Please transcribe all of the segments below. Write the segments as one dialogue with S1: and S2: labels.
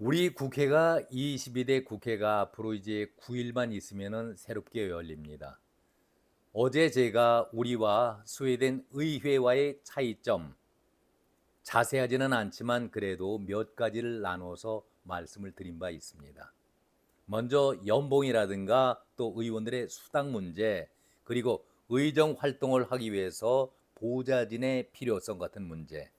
S1: 우리 국회가 22대 국회가 앞으로 이제 9일만 있으면은 새롭게 열립니다. 어제 제가 우리와 스웨덴 의회와의 차이점, 자세하지는 않지만 그래도 몇 가지를 나눠서 말씀을 드린 바 있습니다. 먼저 연봉이라든가 또 의원들의 수당 문제, 그리고 의정 활동을 하기 위해서 보좌진의 필요성 같은 문제.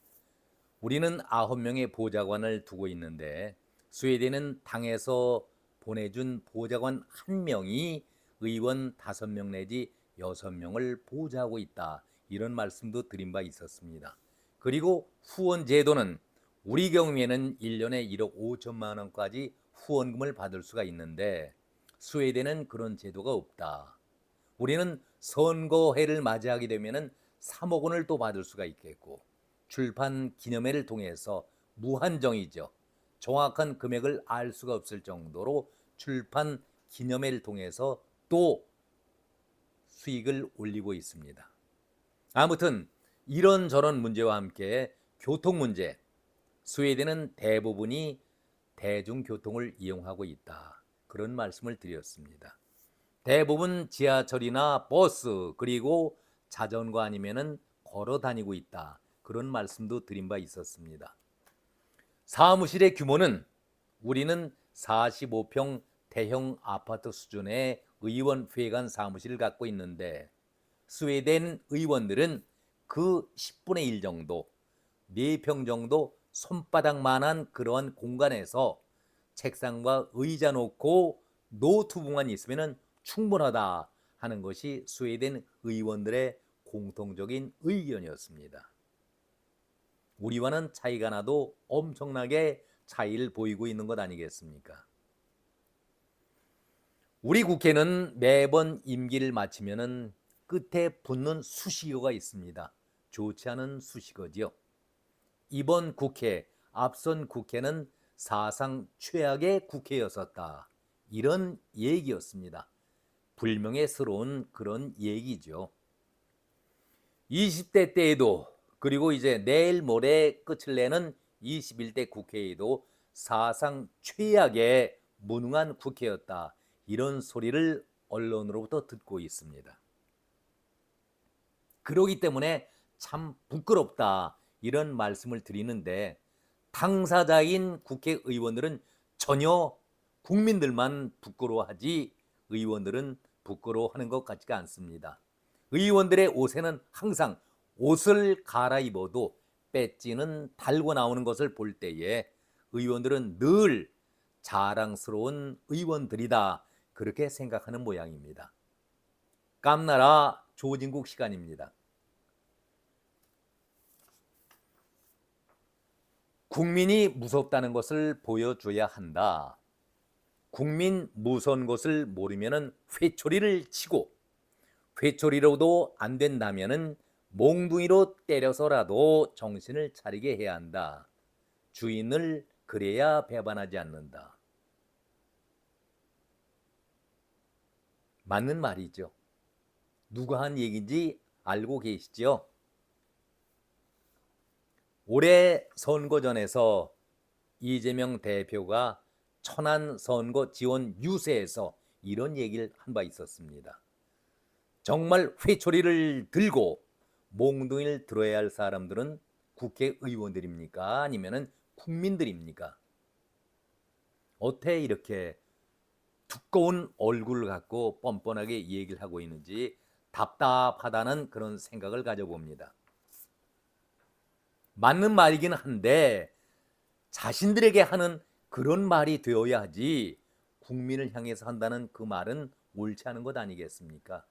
S1: 우리는 9명의 보좌관을 두고 있는데 스웨덴은 당에서 보내준 보좌관 1명이 의원 5명 내지 6명을 보좌하고 있다. 이런 말씀도 드린 바 있었습니다. 그리고 후원 제도는 우리 경우에는 1년에 1억 5천만 원까지 후원금을 받을 수가 있는데 스웨덴은 그런 제도가 없다. 우리는 선거해를 맞이하게 되면 3억 원을 또 받을 수가 있겠고 출판 기념회를 통해서 무한정이죠. 정확한 금액을 알 수가 없을 정도로 출판 기념회를 통해서 또 수익을 올리고 있습니다. 아무튼 이런저런 문제와 함께 교통 문제, 스웨덴은 대부분이 대중교통을 이용하고 있다. 그런 말씀을 드렸습니다. 대부분 지하철이나 버스 그리고 자전거 아니면은 걸어 다니고 있다. 그런 말씀도 드린 바 있었습니다. 사무실의 규모는 우리는 45평 대형 아파트 수준의 의원 회관 사무실을 갖고 있는데 스웨덴 의원들은 그 10분의 1 정도, 4평 정도 손바닥만한 그러한 공간에서 책상과 의자 놓고 노트북만 있으면 충분하다 하는 것이 스웨덴 의원들의 공통적인 의견이었습니다. 우리와는 차이가 나도 엄청나게 차이를 보이고 있는 것 아니겠습니까? 우리 국회는 매번 임기를 마치면은 끝에 붙는 수식어가 있습니다. 좋지 않은 수식어지요. 이번 국회, 앞선 국회는 사상 최악의 국회였었다. 이런 얘기였습니다. 불명예스러운 그런 얘기죠. 20대 때에도 그리고 이제 내일 모레 끝을 내는 21대 국회에도 사상 최악의 무능한 국회였다. 이런 소리를 언론으로부터 듣고 있습니다. 그러기 때문에 참 부끄럽다. 이런 말씀을 드리는데 당사자인 국회의원들은 전혀 국민들만 부끄러워하지 의원들은 부끄러워하는 것 같지가 않습니다. 의원들의 옷에는 항상 옷을 갈아입어도 배지는 달고 나오는 것을 볼 때에 의원들은 늘 자랑스러운 의원들이다. 그렇게 생각하는 모양입니다. 깜나라 조진국 시간입니다. 국민이 무섭다는 것을 보여줘야 한다. 국민 무서운 것을 모르면 회초리를 치고 회초리로도 안 된다면 몽둥이로 때려서라도 정신을 차리게 해야 한다. 주인을 그래야 배반하지 않는다. 맞는 말이죠. 누가 한 얘기인지 알고 계시죠? 올해 선거전에서 이재명 대표가 천안 선거 지원 유세에서 이런 얘기를 한 바 있었습니다. 정말 회초리를 들고 몽둥이를 들어야 할 사람들은 국회의원들입니까? 아니면 국민들입니까? 어떻게 이렇게 두꺼운 얼굴을 갖고 뻔뻔하게 얘기를 하고 있는지 답답하다는 그런 생각을 가져봅니다. 맞는 말이긴 한데 자신들에게 하는 그런 말이 되어야 하지 국민을 향해서 한다는 그 말은 옳지 않은 것 아니겠습니까?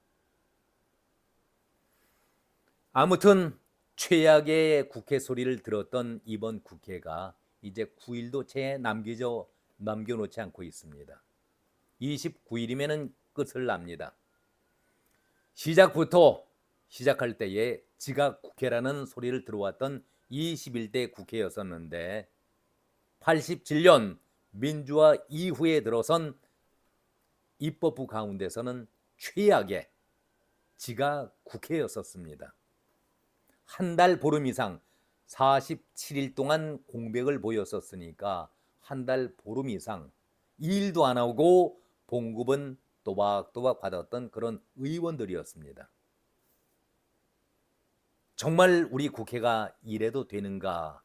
S1: 아무튼 최악의 국회 소리를 들었던 이번 국회가 이제 9일도 채 남겨놓지 않고 있습니다. 29일이면 끝을 납니다. 시작할 때에 지각 국회라는 소리를 들어왔던 21대 국회였었는데 87년 민주화 이후에 들어선 입법부 가운데서는 최악의 지각 국회였었습니다. 한 달 보름 이상 47일 동안 공백을 보였었으니까 한 달 보름 이상 일도 안 하고 봉급은 또박또박 받았던 그런 의원들이었습니다. 정말 우리 국회가 이래도 되는가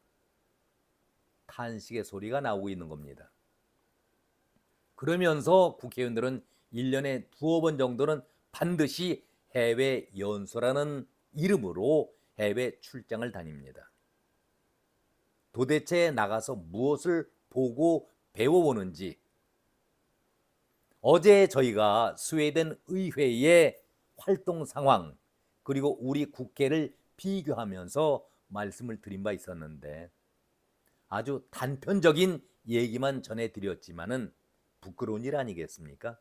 S1: 탄식의 소리가 나오고 있는 겁니다. 그러면서 국회의원들은 1년에 두어 번 정도는 반드시 해외 연수라는 이름으로 해외 출장을 다닙니다. 도대체 나가서 무엇을 보고 배워보는지, 어제 저희가 스웨덴 의회의 활동 상황 그리고 우리 국회를 비교하면서 말씀을 드린 바 있었는데 아주 단편적인 얘기만 전해드렸지만은 부끄러운 일 아니겠습니까?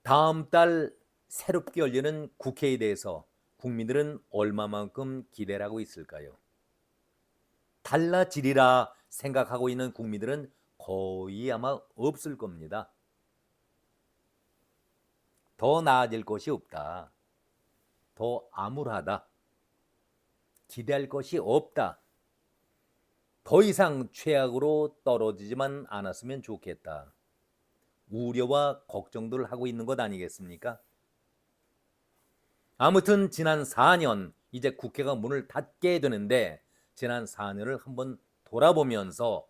S1: 다음 달 새롭게 열리는 국회에 대해서 국민들은 얼마만큼 기대를 하고 있을까요? 달라지리라 생각하고 있는 국민들은 거의 아마 없을 겁니다. 더 나아질 것이 없다. 더 암울하다. 기대할 것이 없다. 더 이상 최악으로 떨어지지만 않았으면 좋겠다. 우려와 걱정들을 하고 있는 것 아니겠습니까? 아무튼 지난 4년 이제 국회가 문을 닫게 되는데 지난 4년을 한번 돌아보면서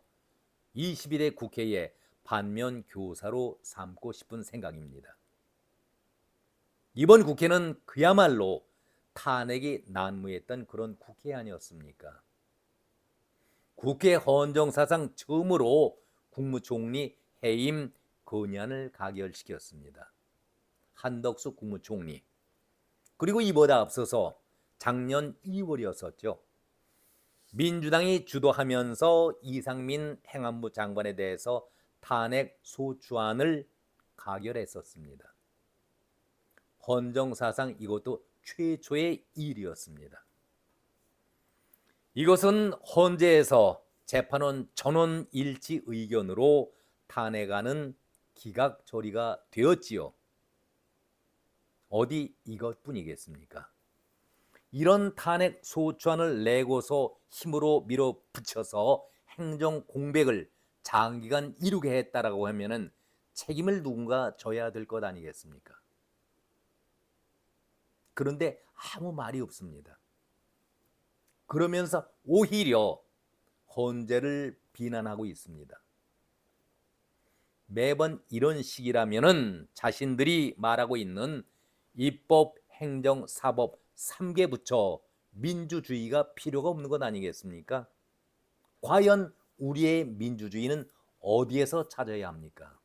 S1: 21대 국회의 반면 교사로 삼고 싶은 생각입니다. 이번 국회는 그야말로 탄핵이 난무했던 그런 국회 아니었습니까? 국회 헌정사상 처음으로 국무총리 해임 건의안을 가결시켰습니다. 한덕수 국무총리. 그리고 이보다 앞서서 작년 2월이었었죠. 민주당이 주도하면서 이상민 행안부 장관에 대해서 탄핵 소추안을 가결했었습니다. 헌정사상 이것도 최초의 일이었습니다. 이것은 헌재에서 재판원 전원 일치 의견으로 탄핵안은 기각 처리가 되었지요. 어디 이것뿐이겠습니까? 이런 탄핵 소추안을 내고서 힘으로 밀어붙여서 행정 공백을 장기간 이루게 했다라고 하면은 책임을 누군가 져야 될 것 아니겠습니까? 그런데 아무 말이 없습니다. 그러면서 오히려 헌재를 비난하고 있습니다. 매번 이런 식이라면은 자신들이 말하고 있는 입법, 행정, 사법 3개 부처 민주주의가 필요가 없는 것 아니겠습니까? 과연 우리의 민주주의는 어디에서 찾아야 합니까?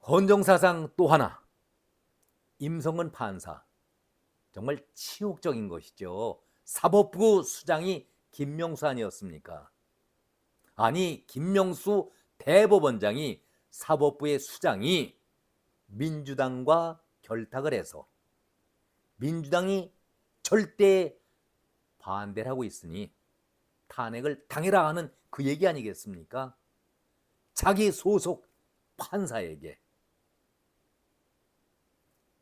S1: 헌정사상 또 하나, 임성근 판사. 정말 치욕적인 것이죠. 사법부 수장이 김명수 아니었습니까? 아니, 김명수 대법원장이 사법부의 수장이 민주당과 결탁을 해서 민주당이 절대 반대를 하고 있으니 탄핵을 당해라 하는 그 얘기 아니겠습니까? 자기 소속 판사에게.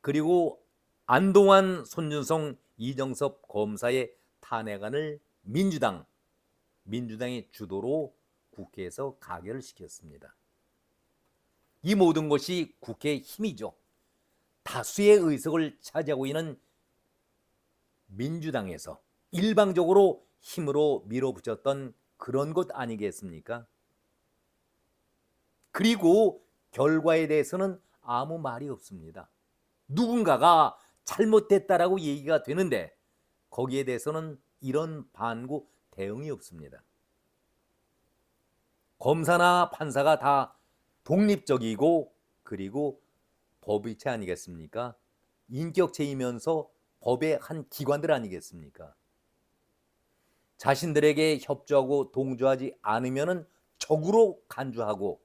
S1: 그리고 안동환, 손준성, 이정섭 검사의 탄핵안을 민주당의 주도로 국회에서 가결을 시켰습니다. 이 모든 것이 국회의 힘이죠. 다수의 의석을 차지하고 있는 민주당에서 일방적으로 힘으로 밀어붙였던 그런 것 아니겠습니까? 그리고 결과에 대해서는 아무 말이 없습니다. 누군가가 잘못됐다라고 얘기가 되는데 거기에 대해서는 이런 반구 대응이 없습니다. 검사나 판사가 다 독립적이고 그리고 법의체 아니겠습니까? 인격체이면서 법의 한 기관들 아니겠습니까? 자신들에게 협조하고 동조하지 않으면 적으로 간주하고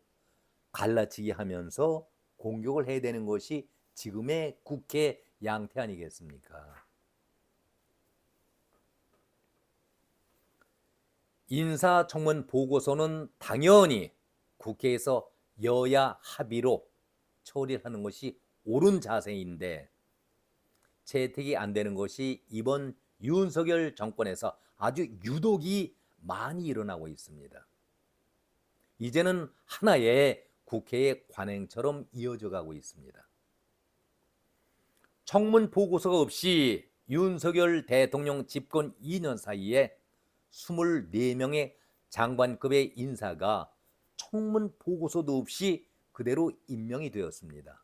S1: 갈라치기 하면서 공격을 해야 되는 것이 지금의 국회 양태 아니겠습니까? 인사청문 보고서는 당연히 국회에서 여야 합의로 처리하는 것이 옳은 자세인데 채택이 안 되는 것이 이번 윤석열 정권에서 아주 유독이 많이 일어나고 있습니다. 이제는 하나의 국회의 관행처럼 이어져 가고 있습니다. 청문 보고서가 없이 윤석열 대통령 집권 2년 사이에 24명의 장관급의 인사가 청문 보고서도 없이 그대로 임명이 되었습니다.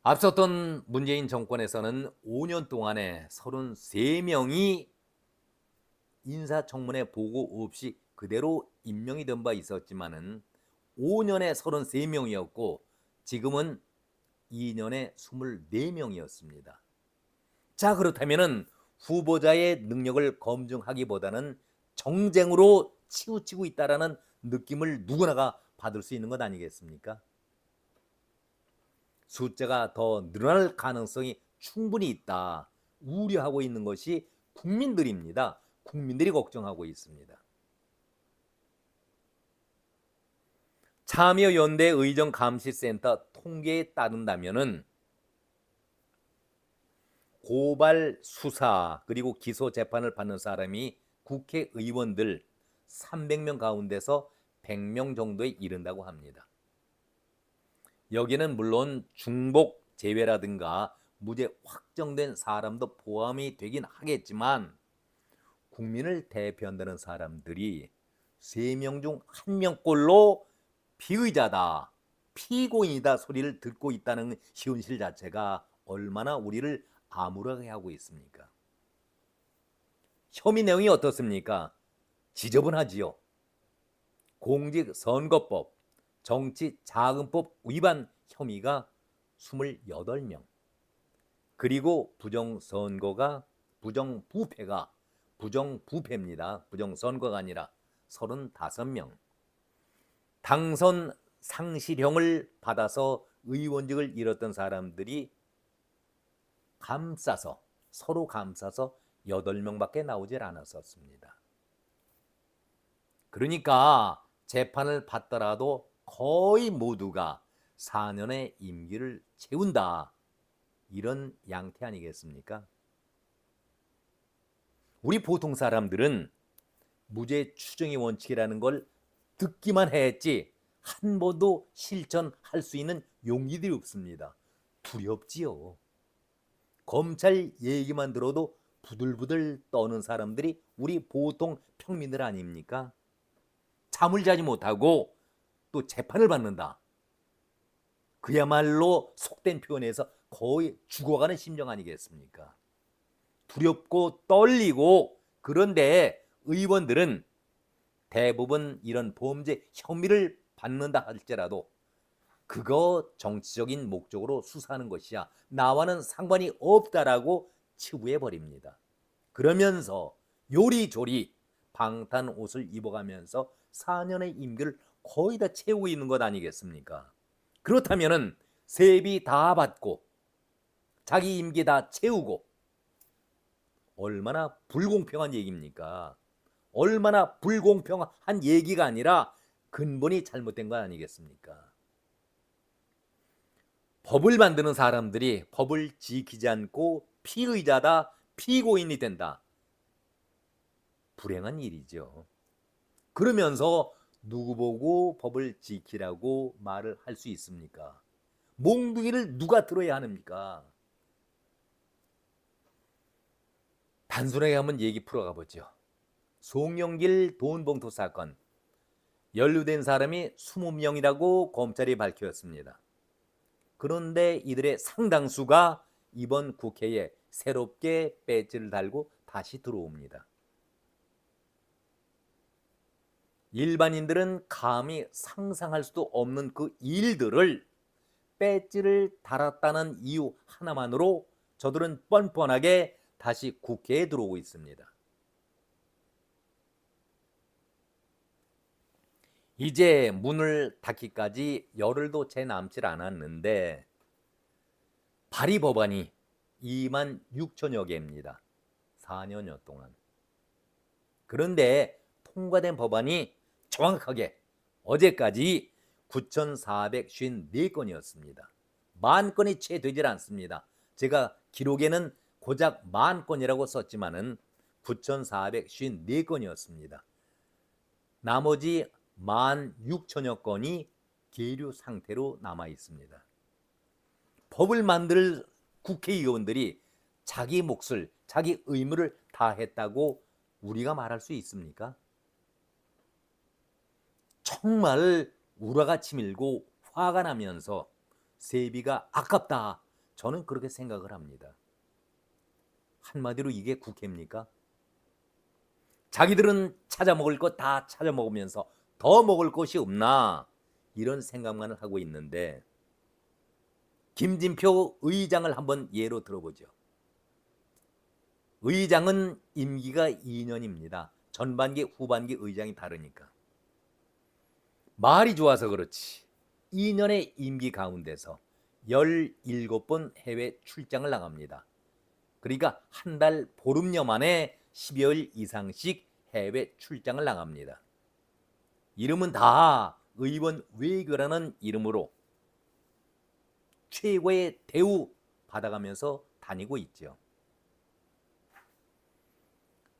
S1: 앞섰던 문재인 정권에서는 5년 동안에 33명이 인사청문회 보고 없이 그대로 임명이 된 바 있었지만은 5년에 33명이었고 지금은 2년에 24명이었습니다. 자, 그렇다면은 후보자의 능력을 검증하기보다는 정쟁으로 치우치고 있다라는 느낌을 누구나가 받을 수 있는 것 아니겠습니까? 숫자가 더 늘어날 가능성이 충분히 있다. 우려하고 있는 것이 국민들입니다. 국민들이 걱정하고 있습니다. 참여연대 의정감시센터 통계에 따른다면은 고발, 수사, 그리고 기소 재판을 받는 사람이 국회의원들 300명 가운데서 100명 정도에 이른다고 합니다. 여기는 물론 중복 제외라든가 무죄 확정된 사람도 포함이 되긴 하겠지만 국민을 대표한다는 사람들이 3명 중 1명꼴로 피의자다, 피고인이다 소리를 듣고 있다는 현실 자체가 얼마나 우리를 암울하게 하고 있습니까? 혐의 내용이 어떻습니까? 지저분하지요. 공직선거법, 정치자금법 위반 혐의가 28명, 그리고 부정부패입니다. 부정선거가 아니라 35명. 당선 상실형을 받아서 의원직을 잃었던 사람들이 서로 감싸서 8명밖에 나오질 않았었습니다. 그러니까 재판을 받더라도 거의 모두가 4년의 임기를 채운다. 이런 양태 아니겠습니까? 우리 보통 사람들은 무죄 추정의 원칙이라는 걸 듣기만 했지 한 번도 실천할 수 있는 용기들이 없습니다. 두렵지요. 검찰 얘기만 들어도 부들부들 떠는 사람들이 우리 보통 평민들 아닙니까? 잠을 자지 못하고 또 재판을 받는다. 그야말로 속된 표현에서 거의 죽어가는 심정 아니겠습니까? 두렵고 떨리고, 그런데 의원들은 대부분 이런 범죄 혐의를 받는다 할지라도 그거 정치적인 목적으로 수사하는 것이야, 나와는 상관이 없다라고 치부해 버립니다. 그러면서 요리조리 방탄 옷을 입어가면서 4년의 임기를 거의 다 채우고 있는 것 아니겠습니까? 그렇다면은 세비 다 받고 자기 임기 다 채우고 얼마나 불공평한 얘기입니까? 얼마나 불공평한 얘기가 아니라 근본이 잘못된 거 아니겠습니까? 법을 만드는 사람들이 법을 지키지 않고 피의자다, 피고인이 된다. 불행한 일이죠. 그러면서 누구 보고 법을 지키라고 말을 할 수 있습니까? 몽둥이를 누가 들어야 합니까? 단순하게 한번 얘기 풀어가 보죠. 송영길 돈봉투 사건, 연루된 사람이 20명이라고 검찰이 밝혔습니다. 그런데 이들의 상당수가 이번 국회에 새롭게 배지를 달고 다시 들어옵니다. 일반인들은 감히 상상할 수도 없는 그 일들을 배지를 달았다는 이유 하나만으로 저들은 뻔뻔하게 다시 국회에 들어오고 있습니다. 이제 문을 닫기까지 열흘도 채 남질 않았는데 발의 법안이 2만 6천여 개입니다. 4년여 동안. 그런데 통과된 법안이 정확하게 어제까지 9,454건이었습니다. 만 건이 채 되질 않습니다. 제가 기록에는 고작 10,000건이라고 썼지만은 9,454건이었습니다. 나머지 16,000여 건이 계류 상태로 남아 있습니다. 법을 만들 국회의원들이 자기 몫을, 자기 의무를 다했다고 우리가 말할 수 있습니까? 정말 우라가 치밀고 화가 나면서 세비가 아깝다. 저는 그렇게 생각을 합니다. 한마디로 이게 국회입니까? 자기들은 찾아 먹을 것 다 찾아 먹으면서 더 먹을 것이 없나 이런 생각만을 하고 있는데, 김진표 의장을 한번 예로 들어보죠. 의장은 임기가 2년입니다. 전반기 후반기 의장이 다르니까. 말이 좋아서 그렇지 2년의 임기 가운데서 17번 해외 출장을 나갑니다. 그러니까 한 달 보름여 만에 10여일 이상씩 해외 출장을 나갑니다. 이름은 다 의원 외교라는 이름으로 최고의 대우 받아가면서 다니고 있죠.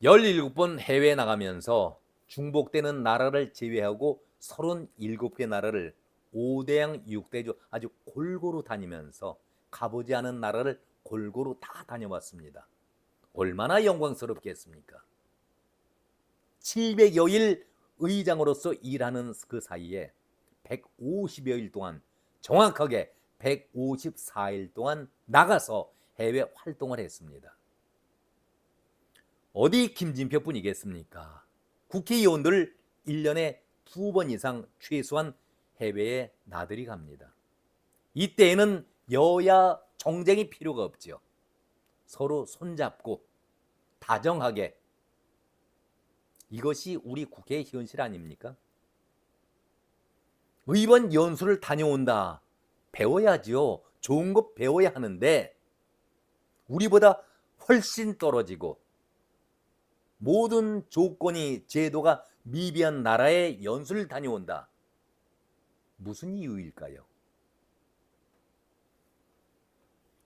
S1: 17번 해외에 나가면서 중복되는 나라를 제외하고 37개 나라를 5대양 6대주 아주 골고루 다니면서 가보지 않은 나라를 골고루 다 다녀왔습니다. 얼마나 영광스럽겠습니까? 700여일 의장으로서 일하는 그 사이에 150여일 동안, 정확하게 154일 동안 나가서 해외 활동을 했습니다. 어디 김진표뿐이겠습니까? 국회의원들 1년에 2번 이상 최소한 해외에 나들이 갑니다. 이때에는 여야 정쟁이 필요가 없죠. 서로 손잡고 다정하게, 이것이 우리 국회의 현실 아닙니까? 의원 연수를 다녀온다. 배워야지요. 좋은 거 배워야 하는데 우리보다 훨씬 떨어지고 모든 조건이 제도가 미비한 나라에 연수를 다녀온다. 무슨 이유일까요?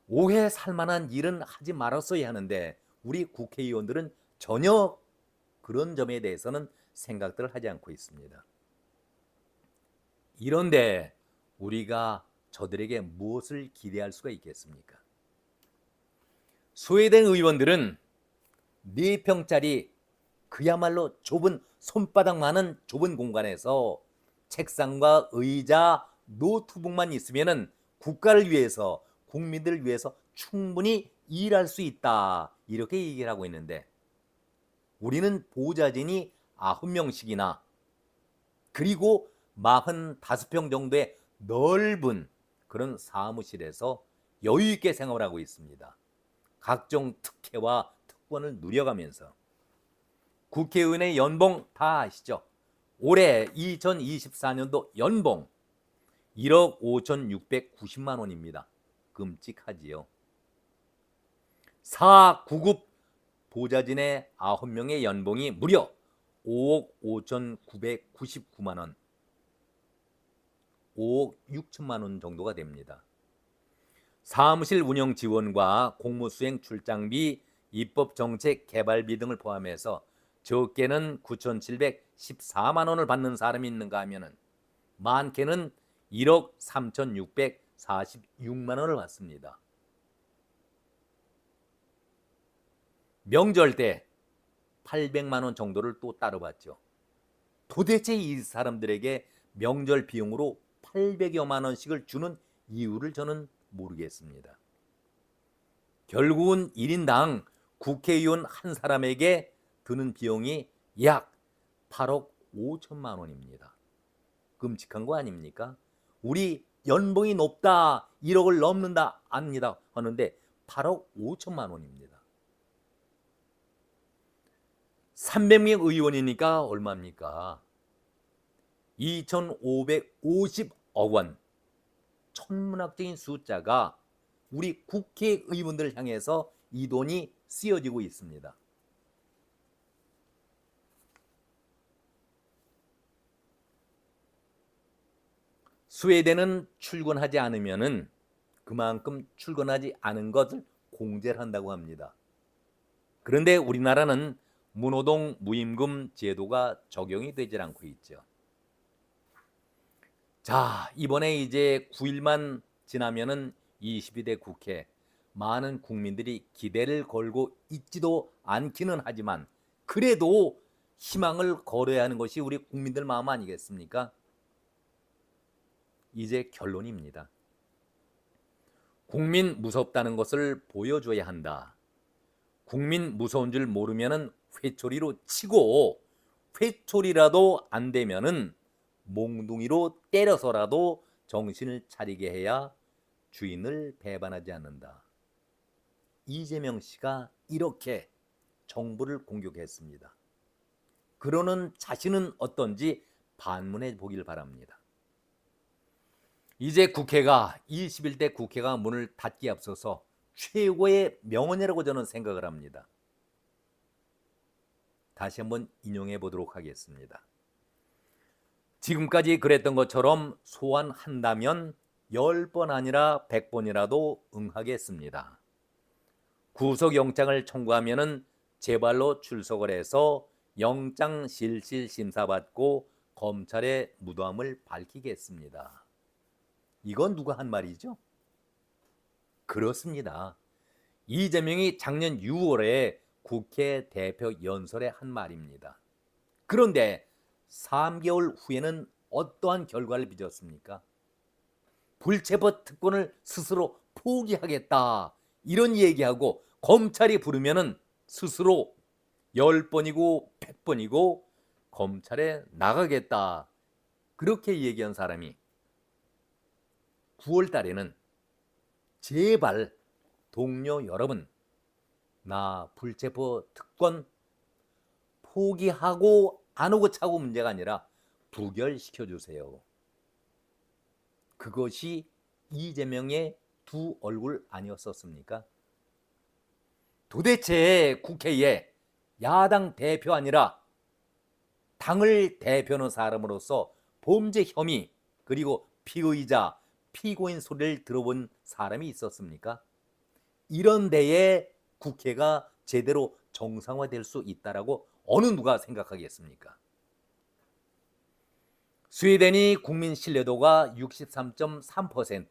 S1: 오해 살만한 일은 하지 말았어야 하는데 우리 국회의원들은 전혀 그런 점에 대해서는 생각들을 하지 않고 있습니다. 이런데 우리가 저들에게 무엇을 기대할 수가 있겠습니까? 스웨덴 의원들은 4평짜리 그야말로 좁은 손바닥만한 좁은 공간에서 책상과 의자, 노트북만 있으면 국가를 위해서, 국민들을 위해서 충분히 일할 수 있다. 이렇게 얘기를 하고 있는데 우리는 보좌진이 9명씩이나 그리고 45평 정도의 넓은 그런 사무실에서 여유 있게 생활하고 있습니다. 각종 특혜와 특권을 누려가면서. 국회의원의 연봉 다 아시죠? 올해 2024년도 연봉 1억 5,690만 원입니다. 끔찍하지요. 4, 9급 보좌진의 9명의 연봉이 무려 5억 5,999만 원, 5억 6천만 원 정도가 됩니다. 사무실 운영 지원과 공무수행 출장비, 입법정책 개발비 등을 포함해서 적게는 9,714만 원을 받는 사람이 있는가 하면은 많게는 1억 3,646만 원을 받습니다. 명절 때 800만 원 정도를 또 따로 받죠. 도대체 이 사람들에게 명절 비용으로 800여만 원씩을 주는 이유를 저는 모르겠습니다. 결국은 1인당 국회의원 한 사람에게 드는 비용이 약 8억 5천만 원입니다. 끔찍한 거 아닙니까? 우리 연봉이 높다, 1억을 넘는다, 압니다 하는데 8억 5천만 원입니다. 300명 의원이니까 얼마입니까? 2,550억 원. 천문학적인 숫자가 우리 국회의원들을 향해서 이 돈이 쓰여지고 있습니다. 스웨덴은 출근하지 않으면은 그만큼 출근하지 않은 것을 공제를 한다고 합니다. 그런데 우리나라는 무노동 무임금 제도가 적용이 되질 않고 있죠. 자, 이번에 이제 9일만 지나면은 22대 국회, 많은 국민들이 기대를 걸고 있지도 않기는 하지만 그래도 희망을 걸어야 하는 것이 우리 국민들 마음 아니겠습니까? 이제 결론입니다. 국민 무섭다는 것을 보여줘야 한다. 국민 무서운 줄 모르면은 회초리로 치고, 회초리라도 안 되면은 몽둥이로 때려서라도 정신을 차리게 해야 주인을 배반하지 않는다. 이재명 씨가 이렇게 정부를 공격했습니다. 그러는 자신은 어떤지 반문해 보길 바랍니다. 이제 국회가 21대 국회가 문을 닫기에 앞서서 최고의 명언이라고 저는 생각을 합니다. 다시 한번 인용해 보도록 하겠습니다. 지금까지 그랬던 것처럼 소환한다면 10번 아니라 100번이라도 응하겠습니다. 구속영장을 청구하면 제발로 출석을 해서 영장 실질 심사받고 검찰의 무도함을 밝히겠습니다. 이건 누가 한 말이죠? 그렇습니다. 이재명이 작년 6월에 국회 대표 연설에 한 말입니다. 그런데 3개월 후에는 어떠한 결과를 빚었습니까? 불체포 특권을 스스로 포기하겠다 이런 얘기하고 검찰이 부르면은 스스로 10번이고 100번이고 검찰에 나가겠다 그렇게 얘기한 사람이 9월 달에는 제발 동료 여러분, 나 불체포 특권 포기하고 안 오고 차고 문제가 아니라 부결시켜 주세요. 그것이 이재명의 두 얼굴 아니었었습니까? 도대체 국회에 야당 대표 아니라 당을 대표하는 사람으로서 범죄 혐의 그리고 피의자, 피고인 소리를 들어본 사람이 있었습니까? 이런 데에 국회가 제대로 정상화될 수 있다라고 어느 누가 생각하겠습니까? 스웨덴이 국민 신뢰도가 63.3%,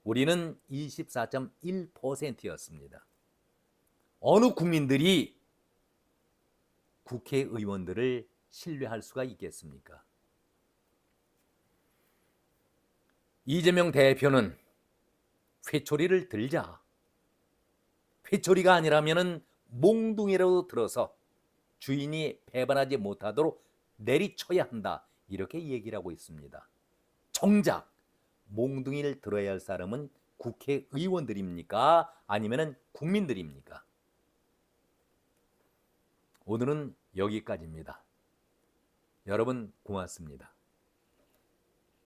S1: 우리는 24.1%였습니다. 어느 국민들이 국회의원들을 신뢰할 수가 있겠습니까? 이재명 대표는 회초리를 들자. 회초리가 아니라면 몽둥이라도 들어서 주인이 배반하지 못하도록 내리쳐야 한다. 이렇게 얘기를 하고 있습니다. 정작 몽둥이를 들어야 할 사람은 국회의원들입니까? 아니면 국민들입니까? 오늘은 여기까지입니다. 여러분 고맙습니다.